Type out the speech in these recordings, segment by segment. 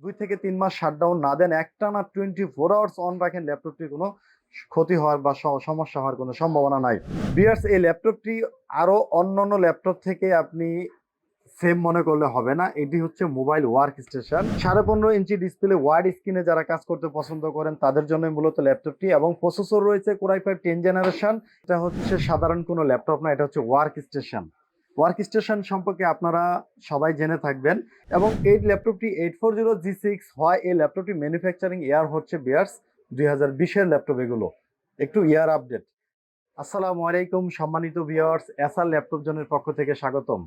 2 থেকে 3 মাস শাটডাউন না দেন, একটানা 24 আওয়ার্স অন রাখেন, ল্যাপটপটি কোনো ক্ষতি হওয়ার বা সমস্যা হওয়ার কোনো সম্ভাবনা নাই। ভিউয়ার্স, এই ল্যাপটপটি আরো অন্যান্য ল্যাপটপ থেকে আপনি সেম মনে করলে হবে না। এটি হচ্ছে mobile work station. 15.5 inch display wide স্ক্রিনে যারা কাজ করতে পছন্দ করেন তাদের জন্য মূলত ল্যাপটপটি, এবং প্রসেসর রয়েছে কোরাই 5 10 জেনারেশন। এটা হচ্ছে সাধারণ কোনো ল্যাপটপ না, এটা হচ্ছে ওয়ার্ক স্টেশন। ওয়ার্ক স্টেশন সম্পর্কে আপনারা সবাই জেনে থাকবেন। এবং এই ল্যাপটপটি 840G6 হয়। এই ল্যাপটপটি ম্যানুফ্যাকচারিং ইয়ার হচ্ছে বিয়ার্স 2020-এর ল্যাপটপ। এগুলো একটু ইয়ার আপডেট। আসসালামু আলাইকুম সম্মানিত ভিউয়ার্স, এসআর ল্যাপটপ জোনের পক্ষ থেকে স্বাগতম।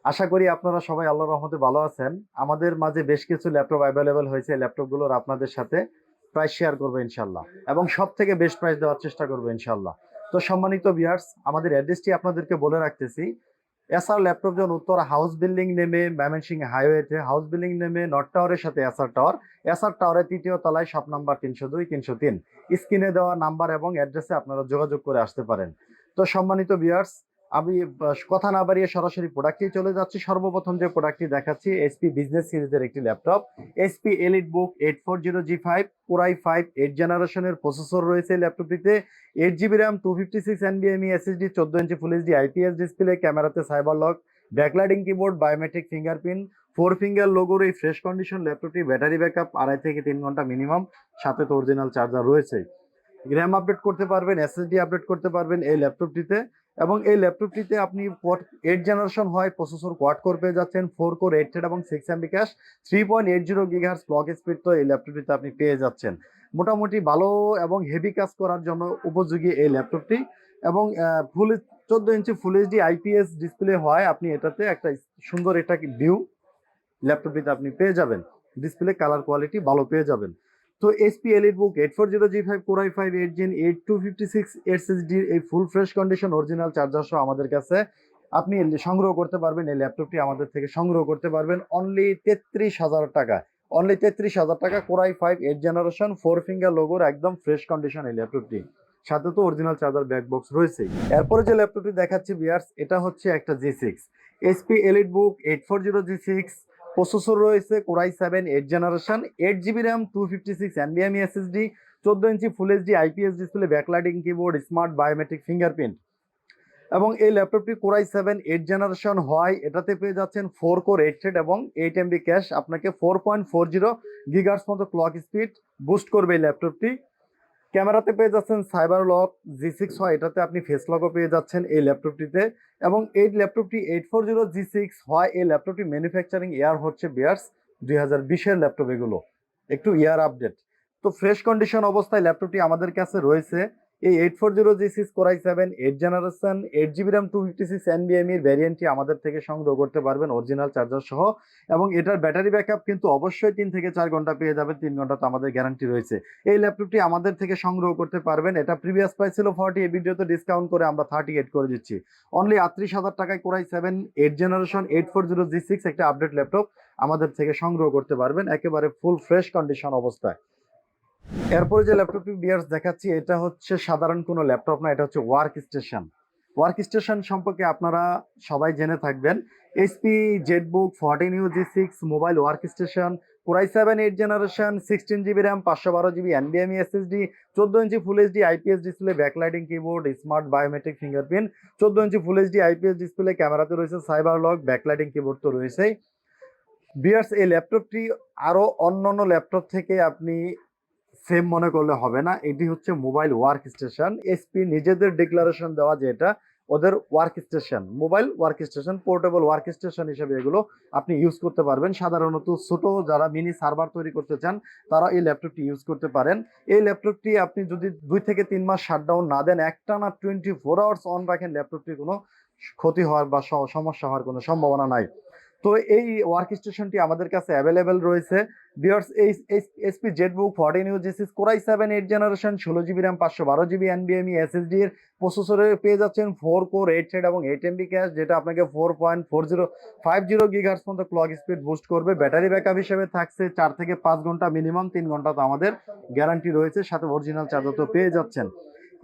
আশা করি আপনারা সবাই আল্লাহর রহমতে ভালো আছেন। আমাদের মাঝে বেশ কিছু ল্যাপটপ অ্যাভেলেবেল হয়েছে। ল্যাপটপগুলোর আপনাদের সাথে প্রাইস শেয়ার করবো ইনশাল্লাহ, এবং সব থেকে বেস্ট প্রাইস দেওয়ার চেষ্টা করবো ইনশাল্লাহ। তো সম্মানিত ভিউয়ার্স, আমাদের অ্যাড্রেসটি আপনাদেরকে বলে রাখতেছি। SR laptop zone Uttara house building নেমে ময়মনসিংহ হাইওয়েতে, হাউস বিল্ডিং নেমে নর্থ টাওয়ারের সাথে এসআর টাওয়ার, এসআর টাওয়ারের 3য় তলায় শপ নাম্বার 302 303। স্ক্রিনে দেওয়া নাম্বার এবং অ্যাড্রেসে আপনারা যোগাযোগ করে আসতে পারেন। তো সম্মানিত ভিউয়ার্স, আমি কথা না বাড়িয়ে সরাসরি প্রোডাক্টে চলে যাচ্ছি। সর্বপ্রথম যে প্রোডাক্টটি দেখাচ্ছি এসপি বিজনেস সিরিজের একটি laptop, HP EliteBook 840G5 core i 5 8 জেনারেশনের প্রসেসর রয়েছে ল্যাপটপটিতে। 8GB RAM, 256 NVMe SSD, 14 inch full HD IPS display, ক্যামেরাতে cyber lock, backlighting keyboard, biometric fingerprint, 4 finger লোগোর এই ফ্রেশ কন্ডিশন ল্যাপটপটি। ব্যাটারি ব্যাকআপ 2.5 থেকে 3 ঘন্টা মিনিমাম, সাথে তো অরিজিনাল চার্জার রয়েছে। র্যাম আপডেট করতে পারবেন, SSD আপডেট করতে পারবেন এই ল্যাপটপটিতে। এবং এই ল্যাপটপটিতে আপনি 8 জেনারেশন হয় প্রসেসর কোয়াড কোর পেয়ে যাচ্ছেন, 4 কোর 8 থ্রেড এবং 6 MB cash, 3.80 GHz clock speed তো এই ল্যাপটপটিতে আপনি পেয়ে যাচ্ছেন। মোটামুটি ভালো এবং হেভি কাজ করার জন্য উপযোগী এই ল্যাপটপটি। এবং 14 inch full HD IPS display হয়। আপনি এটাতে একটা সুন্দর একটা ভিউ ল্যাপটপটিতে আপনি পেয়ে যাবেন। ডিসপ্লে কালার কোয়ালিটি ভালো পেয়ে যাবেন। তো SP EliteBook 840G5 core i 5 8 Gen 8 256 SSD এই full fresh condition original charger সহ আমাদের কাছে আপনি সংগ্রহ করতে পারবেন। এই ল্যাপটপটি আমাদের থেকে সংগ্রহ করতে পারবেন অনলি 33,000 টাকা। অনলি 33,000 টাকা, কোরাই 5 8 জেনারেশন 4 ফিঙ্গার লোগোর একদম ফ্রেশ কন্ডিশন এই ল্যাপটপটি। সাথে তো অরিজিনাল চার্জার ব্যাক বক্স রয়েছে। এরপরে যে ল্যাপটপটি দেখাচ্ছি ভিউয়ার্স, এটা হচ্ছে একটা G6 HP EliteBook 840G6। Processor রয়েছে core i 7 8 generation, 8GB RAM, 256 NVMe SSD, 14 inch full HD IPS display, backlighting keyboard, smart biometric fingerprint. এবং এই ল্যাপটপটি কোরাই 7 8 জেনারেশন হয়। এটাতে পেয়ে যাচ্ছেন 4 কোর 8 থ্রেড এবং 8 MB ক্যাশ। আপনাকে 4.40 GHz মতো ক্লক স্পিড বুস্ট করবে এই ল্যাপটপটি। ক্যামেরাতে পেয়ে যাচ্ছেন সাইবার লক G6 হয়, এটাতে আপনি ফেস লকও পেয়ে যাচ্ছেন এই ল্যাপটপটিতে। এবং এই ল্যাপটপটি 840G6 হয়। এই ল্যাপটপটি ম্যানুফ্যাকচারিং ইয়ার হচ্ছে বিয়ার্স 2020-এর ল্যাপটপ। এগুলো একটু ইয়ার আপডেট। তো ফ্রেশ কন্ডিশন অবস্থায় ল্যাপটপটি আমাদের কাছে রয়েছে। এই 840G6 core i 7 8 generation 8GB RAM 256 NVMe এর ভ্যারিয়েন্টটি আমাদের থেকে সংগ্রহ করতে পারবেন অরিজিনাল চার্জার সহ। এবং এটার ব্যাটারি ব্যাকআপ কিন্তু অবশ্যই 3 থেকে 4 ঘন্টা পেয়ে যাবেন, 3 ঘন্টা তো আমাদের গ্যারান্টি রয়েছে। এই ল্যাপটপটি আমাদের থেকে সংগ্রহ করতে পারবেন। এটা প্রিভিয়াস প্রাইস ছিল 40, এই ভিডিওতে ডিসকাউন্ট করে আমরা 38 করে দিচ্ছি। অনলি 38,000 টাকায় কোরাই 7 8 জেনারেশন 840G6 একটা আপডেট ল্যাপটপ আমাদের থেকে সংগ্রহ করতে পারবেন একেবারে ফুল ফ্রেশ কন্ডিশন অবস্থায়। এরপরে যে ল্যাপটপটি ভিউয়ার্স দেখাচ্ছি এটা হচ্ছে সাধারণ কোনো ল্যাপটপ না, এটা হচ্ছে ওয়ার্ক স্টেশন। ওয়ার্ক স্টেশন সম্পর্কে আপনারা সবাই জেনে থাকবেন। HP ZBook 14U G6 mobile workstation, core i 7 8 generation, 16GB RAM, 512GB NVMe SSD, 14 inch full HD IPS display, backlighting keyboard, smart biometric fingerprint, 14 inch full HD IPS display, ক্যামেরাতে রয়েছে cyber lock, backlighting keyboard তো রয়েছেই। Viewers, এই ল্যাপটপটি আরো অন্যান্য laptop থেকে আপনি সেম মনে করলে হবে না। এটি হচ্ছে মোবাইল ওয়ার্ক স্টেশন। এসপি নিজেদের ডিক্লারেশন দেওয়া যে এটা ওদের work station, mobile work station, portable work station হিসেবে এগুলো আপনি ইউজ করতে পারবেন। সাধারণত ছোট যারা মিনি সার্ভার তৈরি করতে চান তারা এই ল্যাপটপটি ইউজ করতে পারেন। এই ল্যাপটপটি আপনি যদি 2 থেকে 3 মাস শাটডাউন না দেন, একটানা 24 আওয়ার্স অন রাখেন, ল্যাপটপটি কোনো ক্ষতি হওয়ার বা সমস্যা হওয়ার কোনো সম্ভাবনা নাই। তো এই ওয়ার্ক স্টেশনটি আমাদের কাছে অ্যাভেলেবেল রয়েছে। ভিউয়ার্স, এই SP Jetbook 14U G6 core i 7 8 generation 16GB RAM 512GB NVMe SSD এর প্রসেসরে পেয়ে যাচ্ছেন 4 কোর 8 থ্রেড এবং 8 MB ক্যাশ, যেটা আপনাকে 4.4050 GHz পর্যন্ত ক্লক স্পিড বুস্ট করবে। ব্যাটারি ব্যাকআপ হিসেবে থাকছে 4 থেকে 5 ঘন্টা মিনিমাম, 3 ঘন্টা তো আমাদের গ্যারান্টি রয়েছে, সাথে অরিজিনাল চার্জার তো পেয়ে যাচ্ছেন।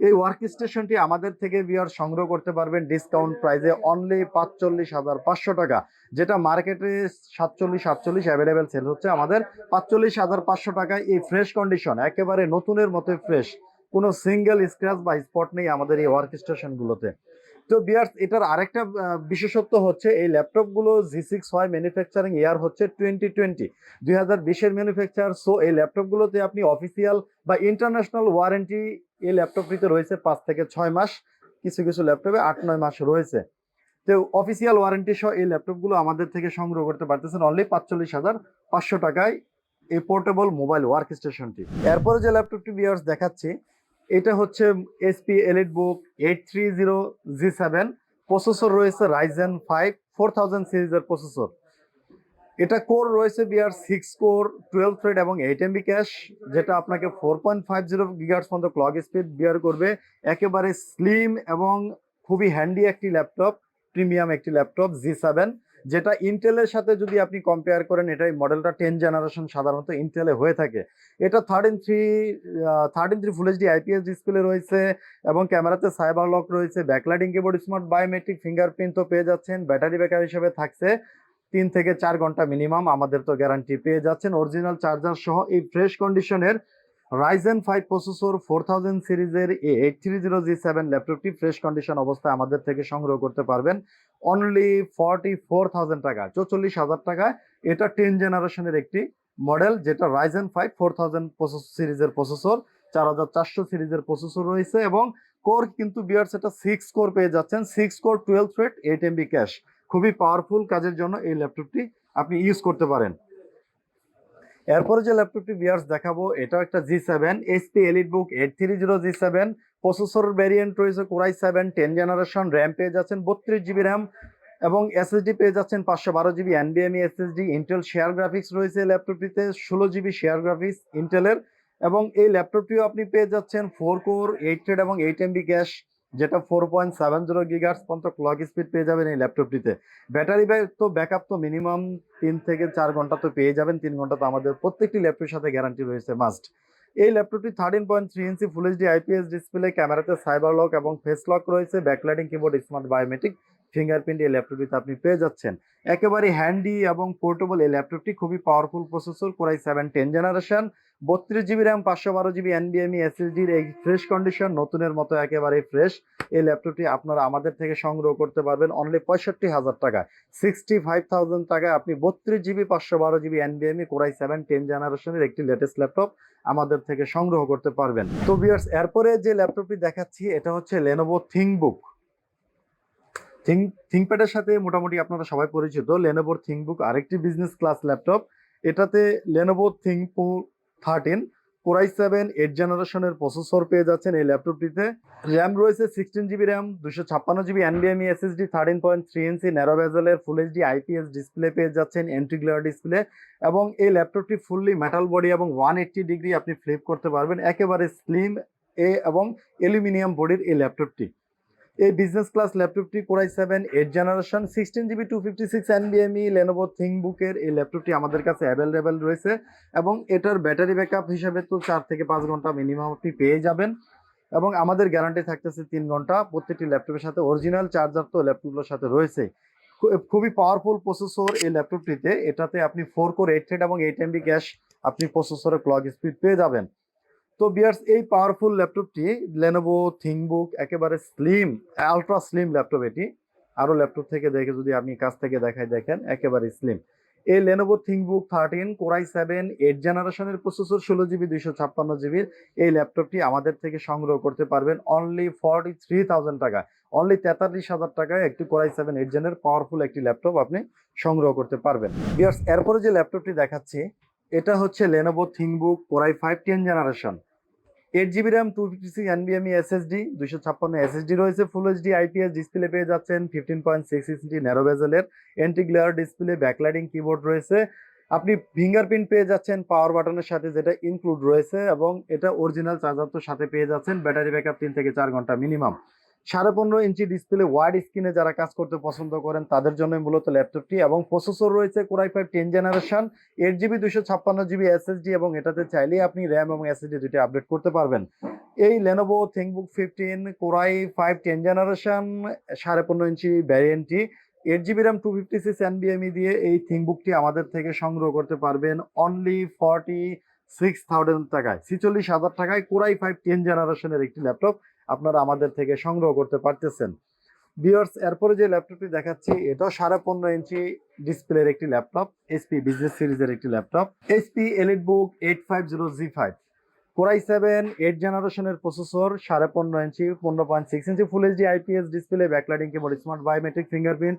এই ওয়ার্ক স্টেশনটি আমাদের থেকে ভিউয়ার সংগ্রহ করতে পারবেন ডিসকাউন্ট প্রাইসে অনলি 45,500 টাকা, যেটা মার্কেটে 47-48 অ্যাভেলেবেল সেল হচ্ছে। আমাদের 45,500 টাকায় এই ফ্রেশ কন্ডিশন, একেবারে নতুনের মতো ফ্রেশ, কোনো সিঙ্গেল স্ক্র্যাচ বা স্পট নেই আমাদের এই ওয়ার্ক স্টেশনগুলোতে। তো বিয়ার্স, এটার আরেকটা বিশেষত্ব হচ্ছে এই ল্যাপটপগুলো G6 হয়, ম্যানুফ্যাকচারিং ইয়ার হচ্ছে 2020 ম্যানুফ্যাকচার। সো এই ল্যাপটপগুলোতে আপনি অফিসিয়াল বা ইন্টারন্যাশনাল ওয়ারেন্টি এই ল্যাপটপটিতে রয়েছে 5 থেকে 6 মাস, কিছু কিছু ল্যাপটপে 8-9 মাস রয়েছে। তো অফিসিয়াল ওয়ারেন্টি সহ এই ল্যাপটপগুলো আমাদের থেকে সংগ্রহ করতে পারতেছেন অনলি 45,500 টাকায় এই পোর্টেবল মোবাইল ওয়ার্ক স্টেশনটি। এরপরে যে ল্যাপটপটি ভিউয়ার্স দেখাচ্ছি, এটা হচ্ছে HP EliteBook 830G7, প্রসেসর রয়েছে Ryzen 5 4000 সিরিজের প্রসেসর। এটা কোর রয়েছে বিয়ার 6 কোর 12 থ্রেড এবং 8 MB ক্যাশ, যেটা আপনাকে 4.50 গিগাহার্টজ পর্যন্ত ক্লক স্পিড বিয়ার করবে। একেবারে স্লিম এবং খুবই হ্যান্ডি একটি ল্যাপটপ, প্রিমিয়াম একটি ল্যাপটপ G7, যেটা ইন্টেলের সাথে যদি আপনি কম্পেয়ার করেন, এটাই মডেলটা 10 জেনারেশন সাধারণত ইন্টেলে হয়ে থাকে। এটা 13.3 ফুল এইচডি IPS ডিসপ্লে রয়েছে এবং ক্যামেরাতে সাইবার লক রয়েছে, backlighting keyboard, smart biometric fingerprint তো পেয়ে যাচ্ছেন। ব্যাটারি ব্যাকআপ হিসেবে থাকছে 3 থেকে 4 ঘন্টা মিনিমাম, আমাদের তো গ্যারান্টি পেয়ে যাচ্ছেন। অরিজিনাল চার্জার সহ এই ফ্রেশ কন্ডিশনের Ryzen 5 প্রসেসর 4000 সিরিজের এই 830G7 ল্যাপটপটি ফ্রেশ কন্ডিশন অবস্থায় আমাদের থেকে সংগ্রহ করতে পারবেন অনলি 44,000 টাকা, 44,000 টাকায়। এটা 10 জেনারেশনের একটি মডেল, যেটা Ryzen 5 4000 সিরিজের প্রসেসর, 4400 সিরিজের প্রসেসর রয়েছে এবং কোর কিন্তু বিয়ার্স এটা 6 কোর পেয়ে যাচ্ছেন, 6 কোর 12 থ্রেড 8 MB ক্যাশ। খুবই পাওয়ারফুল কাজের জন্য এই ল্যাপটপটি আপনি ইউজ করতে পারেন। এরপরে যে ল্যাপটপটি ভিউয়ার্স দেখাবো, এটাও একটা G7 HP EliteBook 830G7, processor variant রয়েছে Core i7 10 জেনারেশন, র্যাম পেয়ে যাচ্ছেন 32 GB র্যাম এবং SSD পেয়ে যাচ্ছেন 512 GB NVMe SSD। Intel share graphics রয়েছে ল্যাপটপটিতে, 16 GB শেয়ার গ্রাফিক্স ইন্টেলের। এবং এই ল্যাপটপটিও আপনি পেয়ে যাচ্ছেন 4 কোর 8 থ্রেড এবং 8 MB ক্যাশ, যেটা 4.70 গিগাহার্টজ পর্যন্ত ক্লক স্পিড পেয়ে যাবেন এই ল্যাপটপটিতে। ব্যাটারি ব্যাকআপ তো মিনিমাম 3 থেকে 4 ঘন্টা তো পেয়ে যাবেন, 3 ঘন্টা তো আমাদের প্রত্যেকটি ল্যাপটপের সাথে গ্যারান্টি রয়েছে মাস্ট। এই ল্যাপটপটি 13.3 ইঞ্চি ফুল এইচডি IPS ডিসপ্লে, ক্যামেরাতে সাইবার লক এবং ফেস লক রয়েছে, backlighting keyboard, smart biometric fingerprint এই ল্যাপটপটিতে আপনি পেয়ে যাচ্ছেন। একেবারে হ্যান্ডি এবং পোর্টেবল এই ল্যাপটপটি, খুবই powerful processor Core i7 10 generation, 32 GB RAM, 512 GB NVMe SSDর এই ফ্রেশ কন্ডিশন, নতুনের মতো একেবারে ফ্রেশ। এই ল্যাপটপটি আপনারা আমাদের থেকে সংগ্রহ করতে পারবেন অনলি 65,000 টাকায়, 65,000 টাকায় আপনি 32 GB 512 GB NVMe Core i7 10 জেনারেশনের একটি লেটেস্ট ল্যাপটপ আমাদের থেকে সংগ্রহ করতে পারবেন। তো ভিউয়ার্স, এরপরে যে ল্যাপটপটি দেখাচ্ছি, এটা হচ্ছে Lenovo ThinkBook। থিঙ্কপ্যাডের সাথে মোটামুটি আপনারা সবাই পরিচিত। Lenovo ThinkBook আরেকটি বিজনেস ক্লাস ল্যাপটপ। এটাতে Lenovo ThinkBook 13 Core i7 8 জেনারেশনের প্রসেসর পেয়ে যাচ্ছেন এই ল্যাপটপটিতে। র্যাম রয়েছে 16 GB RAM, 256 GB NVMe SSD, 13.3 inch narrow বেজেলের ফুল এইচডি IPS ডিসপ্লে পেয়ে যাচ্ছেন, এন্ট্রি গ্লেয়ার ডিসপ্লে। এবং এই ল্যাপটপটি ফুললি মেটাল বডি এবং 180 ডিগ্রি আপনি ফ্লিপ করতে পারবেন, একেবারে স্লিম এবং অ্যালুমিনিয়াম বডির এই ল্যাপটপটি। এই বিজনেস ক্লাস ল্যাপটপটি Core i7 8 generation 16 GB 256 NVMe Lenovo ThinkBook-এর এই ল্যাপটপটি আমাদের কাছে অ্যাভেলেবেল রয়েছে এবং এটার ব্যাটারি ব্যাকআপ হিসেবে তো 4 থেকে 5 ঘন্টা মিনিমাম আপনি পেয়ে যাবেন এবং আমাদের গ্যারান্টি থাকতেছে 3 ঘন্টা। প্রত্যেকটি ল্যাপটপের সাথে অরিজিনাল চার্জার তো ল্যাপটপগুলোর সাথে রয়েছে। খুবই পাওয়ারফুল প্রসেসর এই ল্যাপটপটিতে। এটাতে আপনি 4 কোর 8 থ্রেড এবং 8 MB ক্যাশ আপনি প্রসেসরের ক্লক স্পিড পেয়ে যাবেন। তো বিয়ার্স, এই পাওয়ারফুল ল্যাপটপটি Lenovo ThinkBook একেবারে স্লিম, আলট্রা স্লিম ল্যাপটপ। এটি আরো ল্যাপটপ থেকে দেখে যদি আপনি কাছ থেকে দেখেন, একেবারে স্লিম। এই Lenovo ThinkBook 13 Core i7 8 জেনারেশনের প্রসেসর, 16 GB 256 GB এই ল্যাপটপটি আমাদের থেকে সংগ্রহ করতে পারবেন অনলি 43,000 টাকা, অনলি 43,000 টাকায় একটি Core i7 8 জেনের পাওয়ারফুল একটি ল্যাপটপ আপনি সংগ্রহ করতে পারবেন। বিয়ার্স, এরপরে যে ল্যাপটপটি দেখাচ্ছি, এটা হচ্ছে Lenovo ThinkBook Core i5 10 generation, 8 GB RAM, 256 NVMe SSD, 256 SSD রয়েছে, ফুল এইচডি IPS ডিসপ্লে পেয়ে যাচ্ছেন, 15.6 ইঞ্চি ন্যারো বেজেলের anti glare display, backlighting keyboard রয়েছে, আপনি ফিঙ্গারপ্রিন্ট পেয়ে যাচ্ছেন পাওয়ার বাটনের সাথে, যেটা ইনক্লুড রয়েছে এবং এটা অরিজিনাল চার্জার তো সাথে পেয়ে যাচ্ছেন। ব্যাটারি ব্যাকআপ 3 থেকে 4 ঘন্টা মিনিমাম। 15.5 ইঞ্চি ডিসপ্লে ওয়াইড স্ক্রিনে যারা কাজ করতে পছন্দ করেন তাদের জন্য মূলত ল্যাপটপটি, এবং প্রসেসর রয়েছে core i 5 10 generation, 8 GB 256 GB SSD, এবং এটাতে চাইলেই আপনি র্যাম এবং এসএসডি দুটি আপডেট করতে পারবেন। এই Lenovo ThinkBook 15 কোরাই 5 10 জেনারেশন 15.5 ইঞ্চি ভ্যারিয়েন্টটি 8 জিবি র্যাম 256 এনবিএমই দিয়ে এই থিংকবুকটি আমাদের থেকে সংগ্রহ করতে পারবেন অনলি 46,000 টাকায়, 46,000 টাকায় কোরাই 5 10 জেনারেশনের একটি ল্যাপটপ আপনারা আমাদের থেকে সংগ্রহ করতে পারতেছেন। ভিউয়ার্স, এরপরে যে ল্যাপটপটি দেখাচ্ছি এটাও 15.5 ইঞ্চি ডিসপ্লের একটি ল্যাপটপ, এইচপি বিজনেস সিরিজের একটি laptop, HP EliteBook 850G5 core i 7 8 জেনারেশনের processor, 15.5 inch 15.6 inch full HD IPS display, backlighting keyboard, smart biometric fingerprint,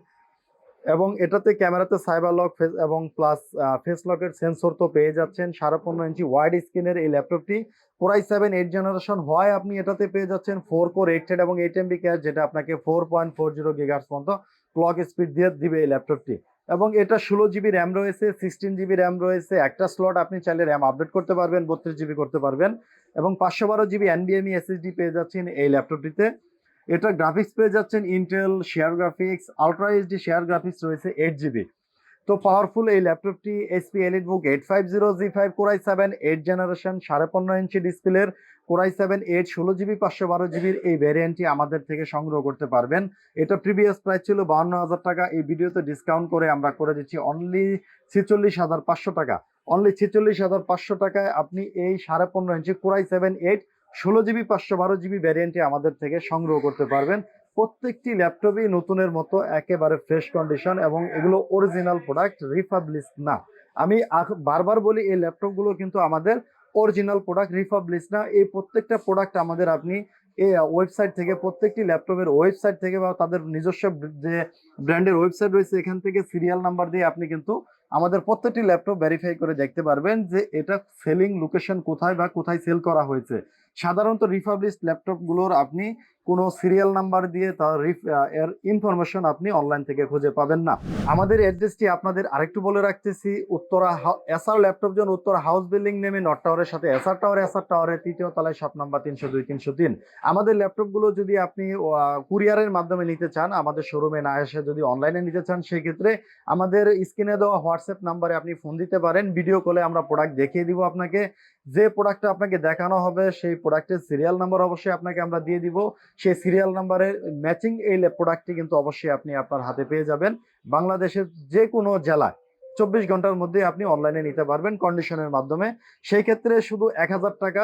এবং এটাতে ক্যামেরাতে সাইবার লক ফেস এবং প্লাস ফেস লকের সেন্সর তো পেয়ে যাচ্ছেন। 15.5 ইঞ্চি ওয়াইড স্ক্রিনের এই ল্যাপটপটি কোরাই 7 8 জেনারেশন হয় আপনি এটাতে পেয়ে যাচ্ছেন 4 কোর 8 থ্রেড এবং 8 MB ক্যাশ, যেটা আপনাকে 4.40 গিগাহার্টজ পর্যন্ত ক্লক স্পিড দিয়ে দিবে এই ল্যাপটপটি। এবং এটা 16 জিবি র্যাম রয়েছে, 16 জিবি র্যাম রয়েছে, একটা স্লট আপনি চাইলে র্যাম আপডেট করতে পারবেন, 32 জিবি করতে পারবেন, এবং 512 জিবি এনবিএমই এসএসডি পেয়ে যাচ্ছেন এই ল্যাপটপটিতে। এটা গ্রাফিক্স পেয়ে যাচ্ছেন Intel share graphics, ultra HD share graphics রয়েছে 8 জিবি। তো পাওয়ারফুল এই ল্যাপটপটি HP EliteBook 850G5 core i 7 8 generation 15.5 ইঞ্চি ডিসপ্লের কোরাই 7 8 16 জিবি 512 জিবির এই ভ্যারিয়েন্টটি আমাদের থেকে সংগ্রহ করতে পারবেন। এটা প্রিভিয়াস প্রাইস ছিল 52,000 টাকা, এই ভিডিওতে ডিসকাউন্ট করে আমরা করে দিচ্ছি অনলি 46,500 টাকা। অনলি 46,500 টাকায় আপনি এই 15.5 ইঞ্চি কোরাই 7 8 16 জিবি 512 জিবি ভ্যারিয়েন্টটি আমাদের থেকে সংগ্রহ করতে পারবেন। প্রত্যেকটি ল্যাপটপই নতুনের মতো একেবারে ফ্রেশ কন্ডিশন, এবং এগুলো অরিজিনাল প্রোডাক্ট, রিফাবলিশ না। আমি বারবার বলি এই ল্যাপটপগুলো কিন্তু আমাদের অরিজিনাল প্রোডাক্ট, রিফাবলিশ না। এই প্রত্যেকটা প্রোডাক্ট আমাদের আপনি এই ওয়েবসাইট থেকে, প্রত্যেকটি ল্যাপটপের ওয়েবসাইট থেকে বা তাদের নিজস্ব যে ব্র্যান্ডের ওয়েবসাইট রয়েছে এখান থেকে সিরিয়াল নাম্বার দিয়ে আপনি কিন্তু আমাদের প্রত্যেকটি ল্যাপটপ ভেরিফাই করে দেখতে পারবেন যে এটা সেলিং লোকেশন কোথায় বা কোথায় সেল করা হয়েছে। সাধারণত রিফাবলিশ ল্যাপটপগুলোর আপনি কোনো সিরিয়াল নাম্বার দিয়ে তার এর ইনফরমেশন আপনি অনলাইন থেকে খুঁজে পাবেন না। আমাদের অ্যাড্রেসটি আপনাদের আরেকটু বলে রাখতেছি, Uttara SR laptop zone, Uttara house building নেমে নর্থ টাওয়ারের সাথে এসআর টাওয়ারের 3য় তলায় শপ নাম্বার 302 303। আমাদের ল্যাপটপগুলো যদি আপনি কুরিয়ারের মাধ্যমে নিতে চান, আমাদের শোরুমে না এসে যদি অনলাইনে নিতে চান, সেই ক্ষেত্রে আমাদের স্ক্রিনে দেওয়া হোয়াটসঅ্যাপ নাম্বারে আপনি ফোন দিতে পারেন, ভিডিও কলে আমরা প্রোডাক্ট দেখিয়ে দিব আপনাকে। যে প্রোডাক্টটা আপনাকে দেখানো হবে সেই প্রোডাক্টের সিরিয়াল নাম্বার অবশ্যই আপনাকে আমরা দিয়ে দিব, সেই সিরিয়াল নাম্বারের ম্যাচিং এই প্রোডাক্টটি কিন্তু অবশ্যই আপনি আপনার হাতে পেয়ে যাবেন। বাংলাদেশের যে কোনো জেলায় 24 ঘন্টার মধ্যে আপনি অনলাইনে নিতে পারবেন কন্ডিশনের মাধ্যমে। সেই ক্ষেত্রে শুধু 1,000 টাকা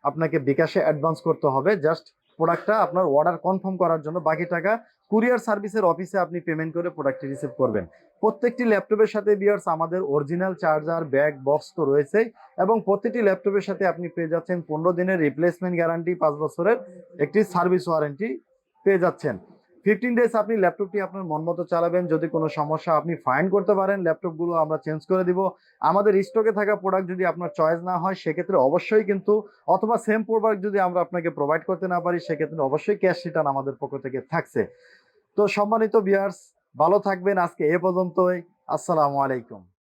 আপনাকে বিকাশে অ্যাডভান্স করতে হবে, জাস্ট প্রোডাক্টটা আপনার অর্ডার কনফার্ম করার জন্য। বাকি টাকা কুরিয়ার সার্ভিসের অফিসে আপনি পেমেন্ট করে প্রোডাক্টটি রিসিভ করবেন। প্রত্যেকটি ল্যাপটপের সাথে ভিউয়ার্স আমাদের অরিজিনাল চার্জার, ব্যাগ, বক্স তো রয়েছেই, এবং প্রতিটি ল্যাপটপের সাথে আপনি পেয়ে যাচ্ছেন 15 দিনের রিপ্লেসমেন্ট গ্যারান্টি, 5 বছরের একটি সার্ভিস ওয়ারেন্টি পেয়ে যাচ্ছেন। 15 ডেজ আপনি ল্যাপটপটি আপনার মন মতো চালাবেন, যদি কোনো সমস্যা আপনি ফাইন্ড করতে পারেন, ল্যাপটপগুলো আমরা চেঞ্জ করে দিব। আমাদের স্টকে থাকা প্রোডাক্ট যদি আপনার চয়েস না হয় সেক্ষেত্রে অবশ্যই কিন্তু, অথবা সেম প্রোডাক্ট যদি আমরা আপনাকে প্রোভাইড করতে না পারি সেক্ষেত্রে অবশ্যই ক্যাশ রিটার্ন আমাদের পক্ষ থেকে থাকছে। তো সম্মানিত ভিউয়ার্স, ভালো থাকবেন, আজকে এ পর্যন্তই। আসসালামু আলাইকুম।